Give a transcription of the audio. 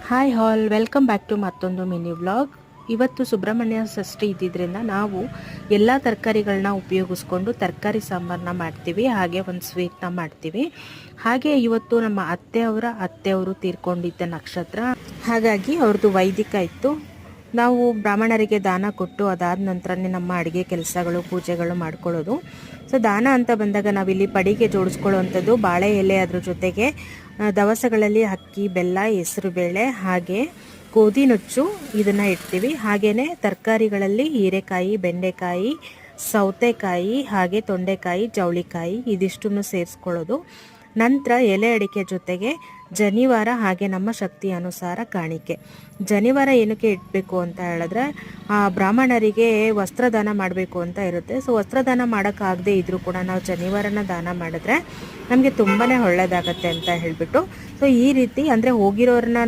Hi all, welcome back to ಮತ್ತೊಂದು mini vlog. ಇವತ್ತು ಸುಬ್ರಹ್ಮಣ್ಯ ಷಷ್ಠಿ ಇದ್ದಿದ್ದರಿಂದ ನಾವು ಎಲ್ಲ ತರಕಾರಿಗಳನ್ನ ಉಪಯೋಗಿಸ್ಕೊಂಡು ತರಕಾರಿ ಸಾಂಬಾರನ್ನ ಮಾಡ್ತೀವಿ, ಹಾಗೆ ಒಂದು ಸ್ವೀಟ್ನ ಮಾಡ್ತೀವಿ. ಹಾಗೆ ಇವತ್ತು ನಮ್ಮ ಅತ್ತೆಯವರು ತೀರ್ಕೊಂಡಿದ್ದ ನಕ್ಷತ್ರ, ಹಾಗಾಗಿ ಅವ್ರದ್ದು ವೈದಿಕ ಇತ್ತು. ನಾವು ಬ್ರಾಹ್ಮಣರಿಗೆ ದಾನ ಕೊಟ್ಟು ಅದಾದ ನಂತರನೇ ನಮ್ಮ ಅಡುಗೆ ಕೆಲಸಗಳು ಪೂಜೆಗಳು ಮಾಡ್ಕೊಳ್ಳೋದು. ಸೊ ದಾನ ಅಂತ ಬಂದಾಗ ನಾವಿಲ್ಲಿ ಪಡಿಗೆ ಜೋಡಿಸ್ಕೊಳ್ಳೋವಂಥದ್ದು ಬಾಳೆ ಎಲೆ, ಅದ್ರ ಜೊತೆಗೆ ದವಸಗಳಲ್ಲಿ ಅಕ್ಕಿ, ಬೆಲ್ಲ, ಹೆಸರುಬೇಳೆ ಹಾಗೆ ಗೋಧಿ ನುಚ್ಚು ಇದನ್ನು ಇಡ್ತೀವಿ. ಹಾಗೆಯೇ ತರಕಾರಿಗಳಲ್ಲಿ ಹೀರೆಕಾಯಿ, ಬೆಂಡೆಕಾಯಿ, ಸೌತೆಕಾಯಿ, ಹಾಗೆ ತೊಂಡೆಕಾಯಿ, ಜವಳಿಕಾಯಿ ಇದಿಷ್ಟನ್ನು ಸೇರಿಸ್ಕೊಳ್ಳೋದು. ನಂತರ ಎಲೆ ಅಡಿಕೆ ಜೊತೆಗೆ ಜನಿವಾರ, ಹಾಗೆ ನಮ್ಮ ಶಕ್ತಿ ಅನುಸಾರ ಕಾಣಿಕೆ. ಜನಿವಾರ ಏನಕ್ಕೆ ಇಡಬೇಕು ಅಂತ ಹೇಳಿದ್ರೆ ಬ್ರಾಹ್ಮಣರಿಗೆ ವಸ್ತ್ರದಾನ ಮಾಡಬೇಕು ಅಂತ ಇರುತ್ತೆ. ಸೊ ವಸ್ತ್ರದಾನ ಮಾಡೋಕ್ಕಾಗದೇ ಇದ್ರೂ ಕೂಡ ನಾವು ಜನಿವಾರನ ದಾನ ಮಾಡಿದ್ರೆ ನಮಗೆ ತುಂಬಾ ಒಳ್ಳೆಯದಾಗತ್ತೆ ಅಂತ ಹೇಳಿಬಿಟ್ಟು, ಸೊ ಈ ರೀತಿ ಅಂದರೆ ಹೋಗಿರೋರನ್ನ